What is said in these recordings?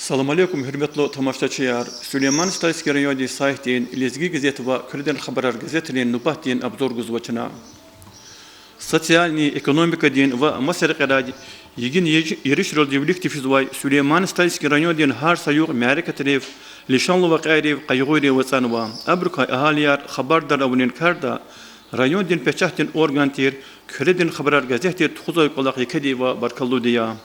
Assalamu alaikum, hürmetli tamaşaçılar. Süleyman Stayski rayonu saytin Lezgi gazeti ve Kürden Haberar gazetinin nubahtin abzor guzvaçına. Sosyalni, ekonomika din ve masarıkada yigin yeriş rol devlik tifizvay Süleyman Stayski rayonu din har sayuq Amerika taraf lişanlı vaqayri qayguri ve sanwa. Abruka ahaliyar habardar avunin karda rayon din peçahtin organtir Kürden Haberar gazeti tuğzay kolaq yekedi ve barkallu diya.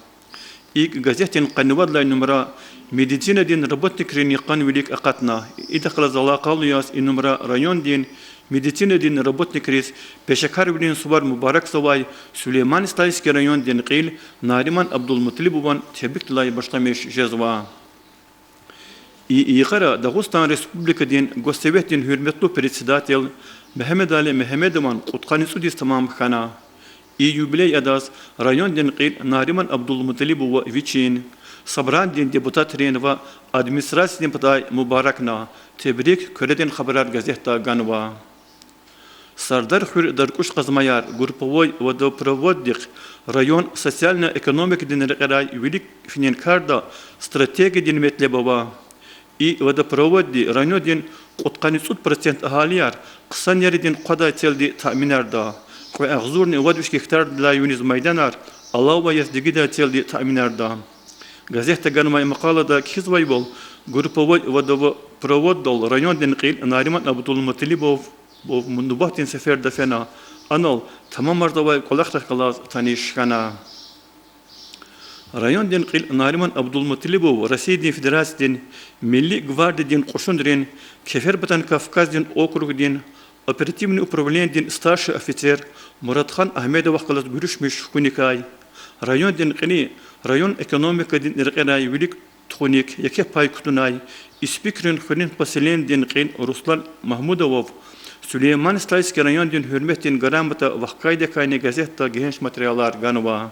İlk gazetin kanıvadla numara medicina din robotnik reniqan vilik aqatna. İda qala zalaqalıyas numara rayon din medicina din robotnik ris peşakar bilin subar mübarek savay Süleyman Stayski rayon din qil Nariman Abdulmutalibovan tebriktlay başlamış jezva. İqara Dağıstan Respublika din Gostevet din hürmetli председатель Mehmet Ali Mehmedovan qutqanısı tamam khana. Юбилей адас район ден қил Нариман Абдулмуталибова вичин собран ден депутат ренва администрация ден патай мубаракна тебрик Кüreden Haberar газета ганва Сардар Хур Даркуш Казмаяр групповой водопроводник район социально-экономик ден рай велик финенкарда стратегия ден метлебова и водопроводди район ден қутқанисут процент ахалияр қысан ерден қада целди таминарда وأغزورني ودوش كتار لا يونيز ميدانار الله ويزدقي دا تيل دي تأمينار دا غازيتا غانما مقالة دا كيز ويبول غروبوي ودو برود دول ريون دين قيل ناريمان Abdulmutalibow منوباتين سفر دفنا أنال تمام مرضى قلقت خلاص تانيش كنا ريون دين قيل ناريمان Abdulmutalibow روسيا دين فدراسية دين ملي гвардия دين قرشون درين كفر بتان كافكاز دين округ دين Оперативный управление старший офицер Муратхан Ахмедов вахкалас гурушмиш хуникай. Район дин қини, район экономика дин ирқинай велик тхуник, яке пай кутунай. И спикерин хунин поселен дин қин Руслан Махмудов. Сулейман Стайский район дин хурмет дин гарамата вахкайда кайны газетта генш материалар ганова.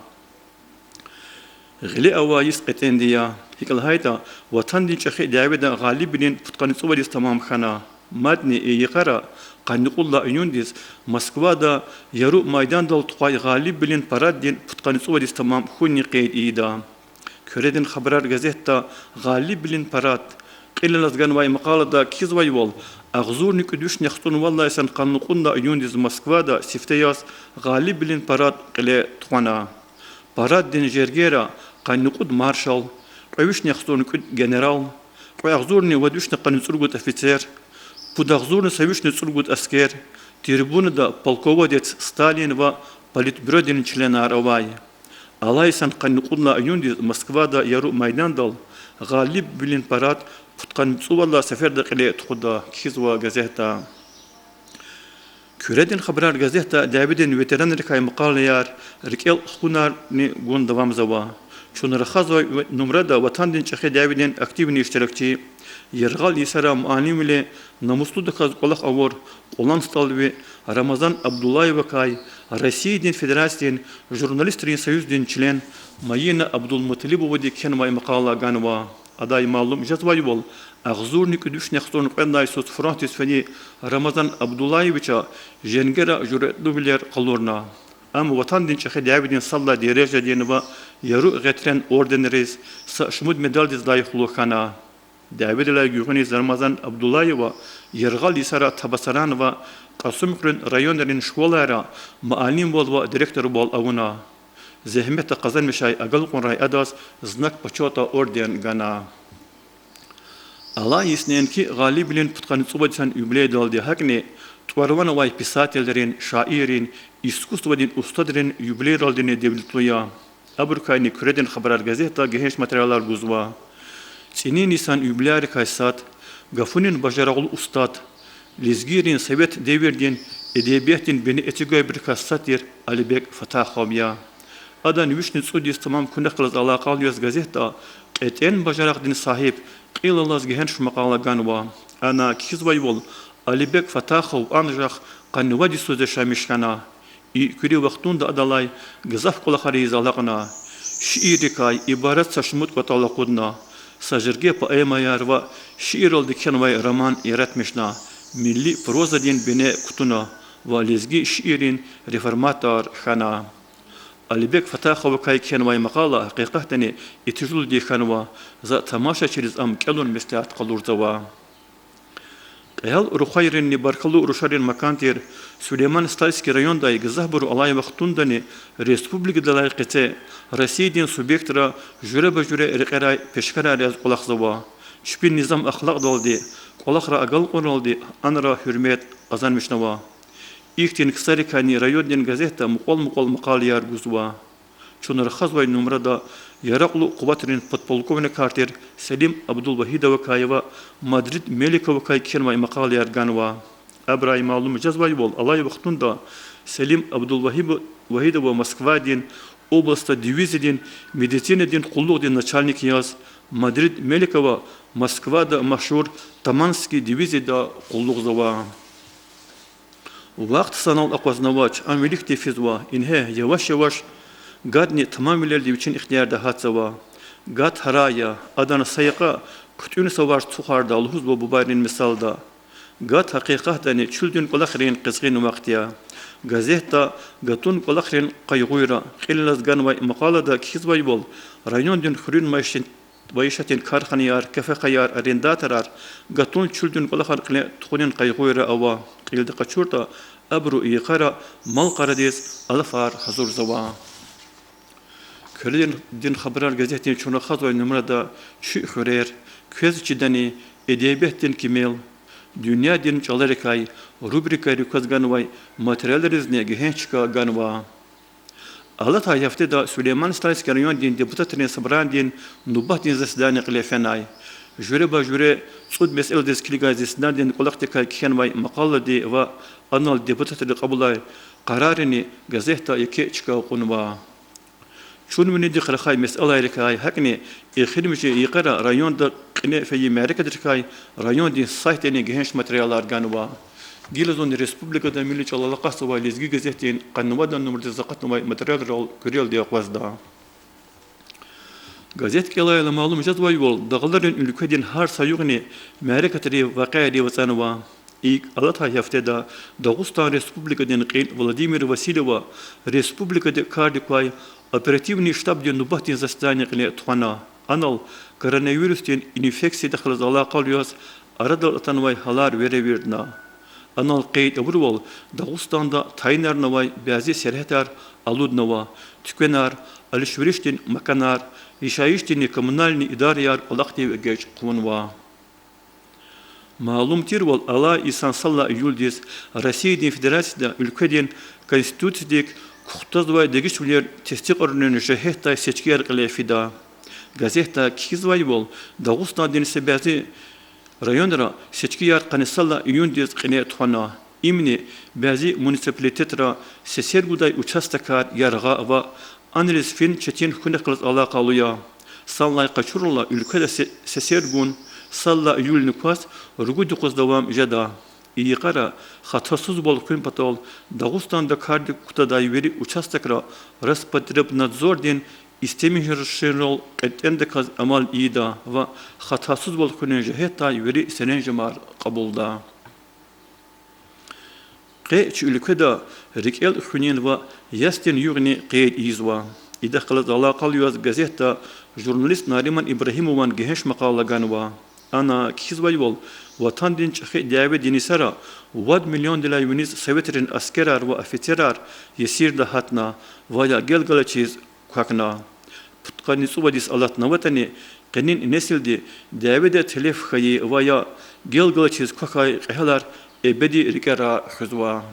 Гли авайис қетендия. Хикал хайта, ватан дин чахи дявида ғалиб дин путқанисува дис тамам хана. Мадни и яқара Qanniqulla Ünyundis Moskvada Yaru Maydandal Tuqay Galib bilin parad din putqanisuva dis tamam xunni qeyd ida. Küreden Haberar gazetta Galib bilin parad qillasgan vay maqalada kizvay wol Ağzurni küdüş nextun vallahi sen qanniqulla Ünyundis Moskvada sifteyas Galib bilin parad qile tuqana. Parad din jergera qanniqud marshal Qevish nextun general Ağzurni wadush qannisurgut офицер Пудахзурный союзный цургут аскер, трибуны да полководец Сталин ва политбюро дин члена Аравай. Алайсан канникудла Юнди Москва да Яру Майдандал, Галиб билин парад, путканцувалла сефер да қиле тұқуда кизва газета. Küreden Haberar gazeta Davidin veteran rikay maqalayar, rikел хунар не гон давам зава. Şunları xazva numrada vatandin çexe Davidin aktivini iştirakçı, Yergal Yisara Muanim ile namuslu da kolak avor olan stalvi Ramazan Abdullayev kay Россия Федерациян журналистrin союздин член Mayina Abdulmutalibova diken may maqala ganwa aday malum jazvay bol Ağzurni küdüş nexton qenday sos Francis feni Ramazan Abdullayevicha jengera juretlu biler qalurna am vatandin çexe Davidin salla derece denva yaru getren ordeneriz şmud medal dizlayxlu khana David ile güveniz Ramazan Abdullayeva Yergal Yisara Tabasaran ve Kasımkırın rayonların şkolara maalim bol ve direktör bol avuna. Zehmet kazanmışay agal konray adas znak paçota orden gana. Allah isnen ki galibilin putkanıtsubacan übley daldi hakne tuvarvana vay pisatellerin, şairin, iskustavadin ustadrin übley daldine devletluya. Aburkayni Küreden Haberar gazeta gehenç materyalar guzva. Çinin insan übler kaysat, gafunin başarılı ustad, lezgirin Sovet devirden edebiyatin beni etigoy bir kassatir Alibek Fatahobya. Adan vişni sudis tamam kunaklas alaqal yaz gazeta, eten başarıldın sahip, qılalaz gehenç maqala ganwa. Ana kizvay bol, Alibek Fatahov ancak qanvadi sözleşmişkana. Küri vaxtunda adalay gazaf qolaqari zalaqna. Şiirikay ibaret saşmut qatalaqudna. Sajırge poemayar ve şiir oldu kenvay roman yaratmışna. Milli proza din bine kutuna ve lezgi şiirin reformator xana. Алибек Фатахова кайкенвай мақала қиқақтани итижул диханва за тамаша через ам келун местят қалурзава. Қиял Рухайринни барқалу Рушарин Макантир Сулейман Стальский райондай Газахбуру Алай Вахтундани Республика Далай Қите Российден субъектора жүре-бажүре рекерай пешкара ряз қолақзава. Шпин низам ахлақ долди, қолақра агал қоналди, анра хүрмет қазанмишнава. Ихтин ксарикани районден газета муқол мақалияр гузва. Чунар хазвай нумрада Ярақлу Қубатрин подполковник картер Селим Абдул-Вахидова Каева Мадрид Меликова Кайкенвай мақалияр ганва. Абрай маалум жазвай бол Алай вақтунда Селим Абдул-Вахидова Москваден областа дивизияден медицинаден құллуғден начальник яз. Мадрид Меликова Москвада машур Таманский дивизияда құллуғзава. Вақт санал ақвазнавач амелик тефизва инхе яваш-яваш гадни тамамилерди üçün ихтиярда хатсава. Гад харая адан сайқа күтүн савар цухарда алхузба бубайрин мисалда. Гад хақиқатани чүлдүн қолақрин қызғин вақтия. Газета гатун қолақрин қайғуйра қиллазганвай мақалада кизвай бол. Райондын хүрін майшатин карханияр, кафеқаяр, арендаторар гатун чүлдүн қолақар тұқынын қайғуйра ава. Қилді қачурта абру иқара мал қарадес алафар хазур зава. Көлден дин хабарар газетин чуна хазвай нумрада ши хурер, көз чидани эдебиеттен кемел, dünya din çalarikay, rubrika rükazganvay, materyallerizne gehençka ganva. Allah tayafte da Süleyman Stalski rayon din deputatine sabran din nubah din zasdani qilefenay. Jüre ba jüre sud mesel deskili gazesinden din kolaktika kihenvay maqalla di va anal deputatı qabulay qararını gazeta yeke çıka qunva. Şun mini di xalqay mesele rikay hakni xidmeti iqara rayonda qine feyi merkezdirkay rayon din sayteni genç materyallar ganva. Gilazon Respublikada Milli Çalalaqası va Lezgi gazetin qannuvadan numurda zaqatnuvay materyal görel diye qazda. Gazet kelayla malum jazvay bol dağların ülkeden har sayıgını merkezleri vaqaydi vatanva. İlk alatay haftada Dağıstan Respublikadan qil Vladimir Vasilova Respublikada kardikay Оперативный штаб ден нубахтин застане qile tuana. Anal koronavirüsten infeksiyada xalazala qalıyaz arada atanvay halar verevirna. Anal qeyd avruvol Dağıstanda taynarnavay bazı serhetar aludnava tükenar alışverişten makanar işayişten kommunalni idariyar olaqti geç qunva. Malum tirvol ala insansalla yuldis Россия Федерацияда ülkeden konstitusiyadik Kuhtazvay degişvler testik örneğini şehirta seçkiyer qilefida. Gazeta kizvay bol Dağıstan denisi bazı rayonlara seçkiyer qanisalla yundiz qine tuana. İmni bazı munisipalitetra seserguday участокар yarğa va analiz fin çetin hüneklıs alaqalıya. Sallay qaçurula ülkede sesergun salla yul nukas rugudu qozdavam jada. İyiqara hatasız bol gün patol Dağıstan'da kardik kutaday veri участокра Роспотребнадзор den istemihirşenol etendekaz amal ida ve hatasız bol günün jehetay veri senenjemar qabulda. Qeç ülkede rikel hünin ve yastin yugni qeyd izva. İda qılaz alaqal yaz gazeta jurnalist Nariman İbrahimovan geheş maqalaganva. Ana kizvay bol Vatan din çıxı diyabe dinisara vad milyon dilay viniz Sovetlerin askerar ve ofitserar yesir dahatna vaya gelgalaçiz kakna. Putkani suvadis alatna vatani qenin nesildi diyabe de telef xayi vaya gelgalaçiz kakay qehalar ebedi rikara xuzva.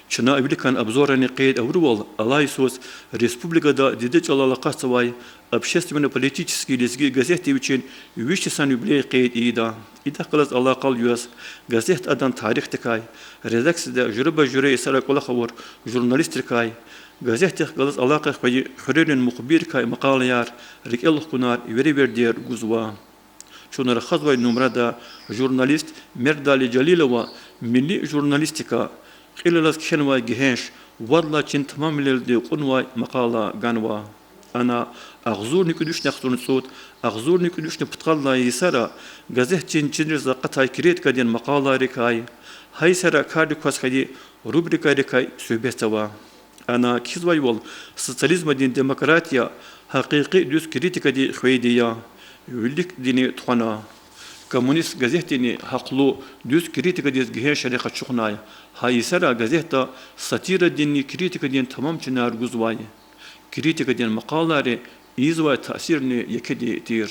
Çına evlikan abzorani qeyd avruvol Alaysos Respublikada dide çalalaqasvay общественно-политические лезги газеты için вещесан юблей qeyd ida. İda qılaz alaqal yüz gazet adan tarix tekay redaksiyada jürba jüre esarak ola xavur jurnalistikay gazete qılaz alaqa xayi xürün muxbir kay maqalayar rikel kunar veri verdiyer guzva. Çunar xazvay numrada jurnalist Merdali Jalilova milli jurnalistika qilaz kenvay gehenş vadla çin tamamleldi qunvay maqala ganva. Ana ağzur nikudüş naqtun sud ağzur nikudüş ne putqalla yisara gazetçin çinriz qatay kiret kadin maqala rikay haysara kardikas kadi rubrika rikay söhbetava أنا كيزواي وال социализм دين ديمقراطيا حقيقي دوس كريتيكا دي خويديا يوليك ديني تخنا كومونيست газетini حقلو دوس كريتيكا دي جهه شريحه شخناي هاي سرا газета ساتيرا ديني كريتيكا دين تمام چنار گزواي كريتيكا دين مقالاري يزوا تاثيرني يكدي تير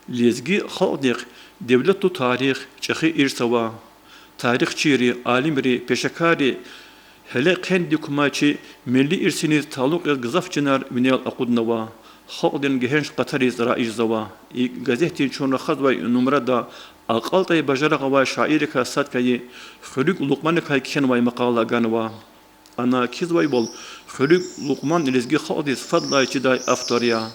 ليزگي خالق دولتو تاريخ چخي ارسوا تاريخ چيري عالمري پيشكاري هلا قندي كماچي ملي ارسيني تعلق الغزاف چنار بنيال اقودنوا خالدن جهنش قطري زرائج زوا газетين چون خدوا نمره دا اقل تاي بجرق وا شاعر کا صد كاي خلق لقمان كاي كن واي مقاله غنوا انا كيزواي بول خلق لقمان لزگي خالدس فضلا چداي افتوريا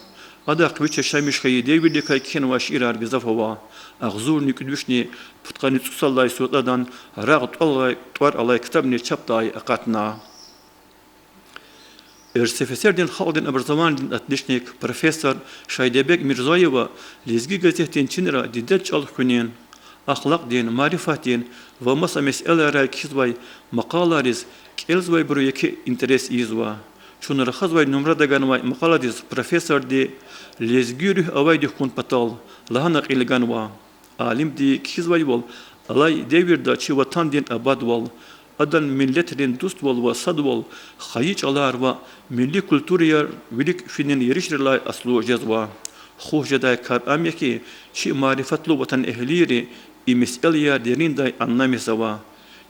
هذا قويتش شامش كاي دي بيدي كاي كن واش ارار غزافوا اغزور نكدوشني پتقاني تصلاي سوتادان راغت الله طور الله كتابني چپتاي اقاتنا ارسفسر دين خالدن ابرزمان دين اتنشنيك بروفيسور شايدبек ميرزоева لزگي газетين چنرا ديدت چالخونين اخلاق دين معرفات دين ومس مسألة را كيزواي مقالاريز كيلزواي برو يكي انترس يزوا چون رخزواي نمره دگانواي مقالاريز بروفيسور دي لزگيره اوای دي خون پتال لهنا قيلگانوا عالم دي كيزواي بول الاي ديوير دا چي وطن دين اباد بول Adan milletlerin dost bol ve sad bol, xayiç alar ve milli kültürüyer vilik finin yerişirlay aslu cezva. Xoşjada kar amyaki çi marifetlu vatan ehliri imiseliya derinday anlamesava.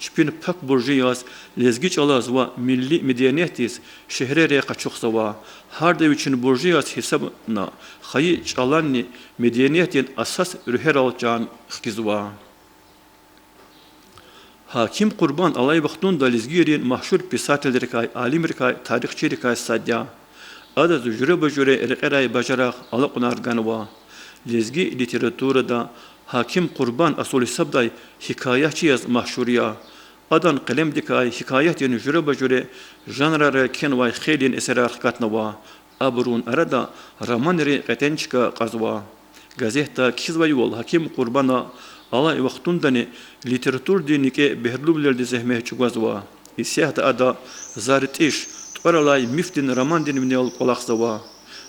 Çpin pak burjiyaz lezgiç alaz ve milli medeniyetis şehrere qaçuqsava. Harda için burjiyaz hesabına xayiç alanni medeniyetin asas rüheral can xkizva. Hakim Kurban alay vaxtun da lizgirin mahşur pisateler kay alim rikay tarixçi rikay sadya ada zujure bajure erqeray bajaraq alaqnar ganwa lizgi literaturada Hakim Kurban asuli sabday hikayatçı yaz mahşuriya adan qalem dikay hikayat yani jure bajure janrara kenway xelin eserar katnwa abrun arada romanri qatenchka qazwa gazeta kizvay wol Hakim Kurbana Allah vaxtundani literatur dinike behrlubler de zehme çugazwa isiyat ada zaritiş tvaralay miftin roman dinimne ol qolaqzwa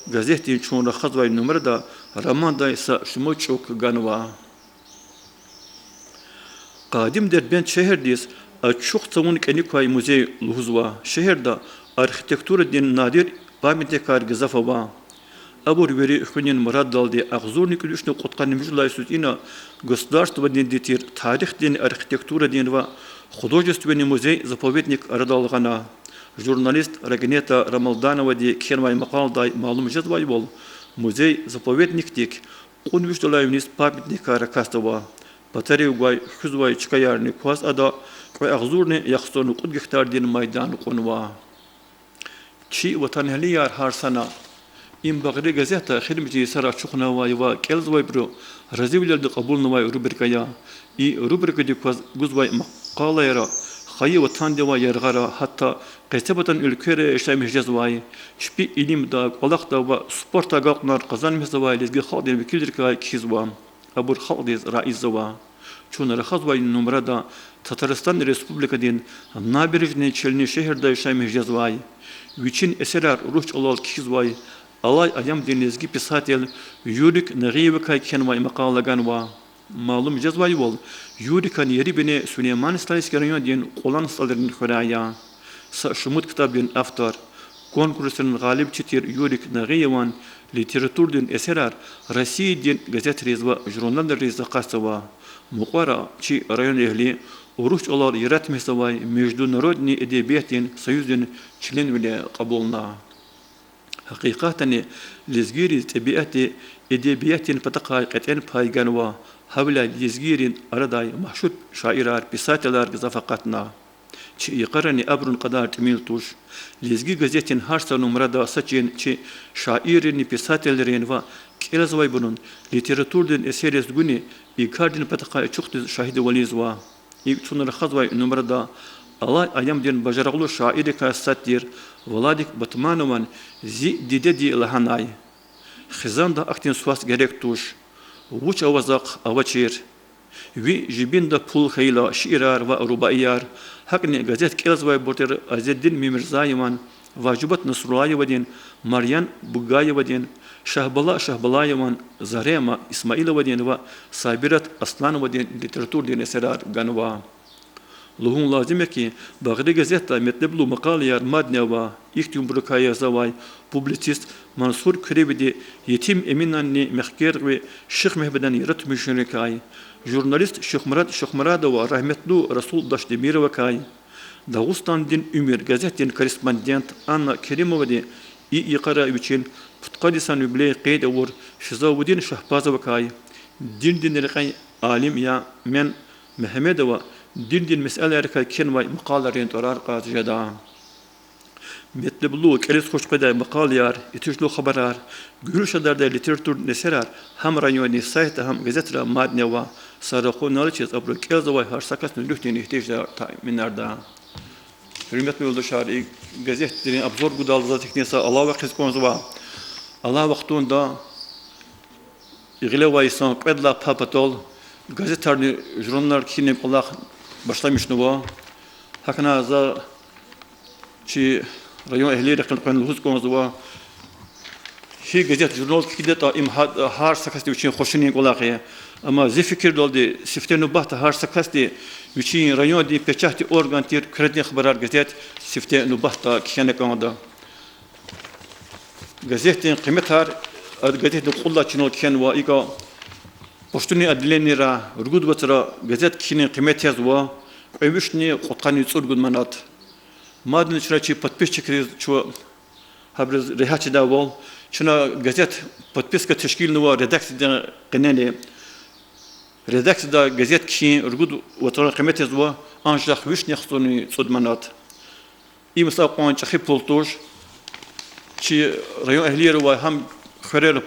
gazetin çonra xazvay numarda romanda ise şmoçuk ganwa qadim derben şehirdiz çok tavun kenikay muzey luzwa şehirda arxitektura din nadir pamitekar gazafava Абур вери хунин мурад далди агзурни кулюшны куткан мижлай сутина государство дин дитир тарих дин архитектура дин ва художественный музей заповедник радалгана журналист Рагнета Рамалданова ди кенвай мақалдай малум жазбай бол музей заповедник дик кунвишталай вниз памятник каракастова патари угай хузвай чкаярни квас ада квай агзурни яхстону куд гектар дин майдан кунва чи ватанхалияр харсана إن بغري جزيرة خدمتي سرا شخنا وايوا كيلز وايبرو رزيبل دي قبولنا واي روبركايا إي روبركا دي جزء واي مقالة يرا خي وطن دي واي يرغرا حتى قصبة الكرة إشتاي مهجز واي شبي إليم دا قلق دا و سبورتا قاقنار قزان مهزا واي لزغي خالدين بكيلدركاي كيز وام أبور خالديز رئيس زوا چون رخص واي نمرة دا تترستان ريسبوبليكا دين نابرجني چلني شهر دا إشتاي مهجز واي ويچين эсерар روش أولال كيز واي Алай аям денизги писатель Юрик Нагиевка кенвай мақала ганва малум жазвай бол Юрикан ерибене Сулейман Сталинский район ден қолан сталдерин хурая са шумут китаб ден автор конкурсын ғалиб читер Юрик Нагиеван литератур ден эсерар Россия ден газет резва журнал резва қасова муқара чи район эхли уруш олар яратмесавай международный эдебиятин союзден член виле қабулна حقيقة لزجير تبيئة إدبيات فتقى قتين بايجانوا حول لزجير أرداي محشود شاعرار بساتلار جزافقتنا شيء يقرني أبرون قدار تميلتوش لزجي جزيتين هارسا نمردا سجين شيء شاعرين بساتلرين و كيلزواي بنون ليتراتور دين إسيريس غني يقاردين فتقى شخص شاهد وليزوا يكتون الخزواي نمردا الله أيام دين بجرغلو شاعر كاساتير Владик Батманован зи дидеди лаханай. Хизанда актин суас герек туш. Уч авазак авачир. وی جبین دا پول خیلا شیرار و رباعیار حقنی گزیت کلاس وای بوتر عزالدین میرزای من واجبت نصرالله ودین مریان بگای ودین شهبلا من زهرما اسماعیل ودین و صابرت اصلان ودین لیتراتور دین اسرار گنوا لهم لازمه کی باغری گزیتا مطلب لو مقال یار مادنه و اختیوم برکای زوای پوبلیسیست منصور کریبدی یتیم امینانی مخکر و شیخ مهبدان یرت مشرکای ژورنالیست شیخ مراد و رحمتلو رسول داشت میر وکای داغستان دین امیر گزیتین کورسپاندنت آنا کریمو دی یقرا وچین پتقادیسان وبلی قید اور شزاودین شهباز وکای دین رقای عالم یا من محمد و دين مسألة ركال كن مقال رين ترار قاز جدا متلبلو كريس خوش قدا مقال يار يتجلو خبرار جروش دار ليتراتور نسرار هم رانيوني سايت هم جزترا مادني و صارخو نالچيز ابرو كيز و هر سكاس نلوتين احتياج من نردا hürmetli yoldaşlar gazetlerin abzor gudalda teknesi Allah vakit konuşva Allah vaktunda İğle insan pedla papatol gazetarni jurnallar kine Allah başlamış nova hakna za çi rayon ehli rakın huz konuşva hi gazet jurnal kide ta imhad har sakasti için hoşinin kolaqe ama ze fikir doldu sifte nubahta har sakasti için rayon di pechahti organ tir kredni xabarar gazet sifte nubahta kişane kanada gazetin kıymet har gazetin qulla çinol kişen va iga poştuni adleni ra rugud batra gazet kişinin kıymet yazwa ömüşni qutqani surgud manat madin çraçi подписчики çu habrız rehaçı da vol şuna gazet подписка teşkilini redaksiya qinani redaksiya gazet kişi rugud vatra kıymet yazwa anjaq wish nextuni sudmanat imsa qon çxi poltoş çi rayon ehliyer ve ham xerer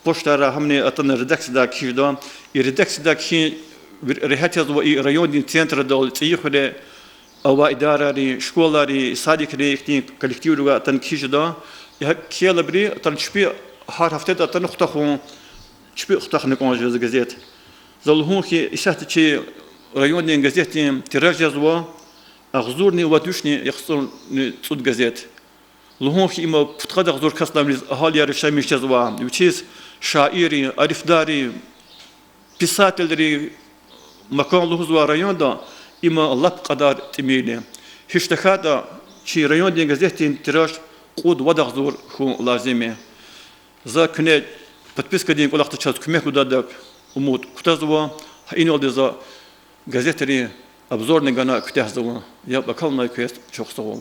poştara hamne atan redaksiya kişi da redaksiya kişi rehat yazwa rayon din centra dol tsiyxle أو إدارة شكولاري صادق ريكتين كولكتيف لغة تنكيج دا كيلا بري تنشبي هار هفتة تنختخون شبي اختخ نكون جز جزيت زلهم كي إشهت شيء ريون دين جزيتين تراج جزوا أغزورني ودوشني يخسرون صد جزيت لهم كي إما بتقد أغزور كسلام أهالي رشاي مش جزوا وشيز شاعري عرفداري بساتلري مكان لهزوا ريون دا إما الله بقدر تميله هشتكادا شي ريون دين جزيتين تراش قود وضع زور خو لازمه ذا كنه подписка دين قلقت تشاز كمه كدادك أمود كتازوا هينو ذا جزيتري أبزور نجانا كتازوا يا بكالنا كيس شخصوا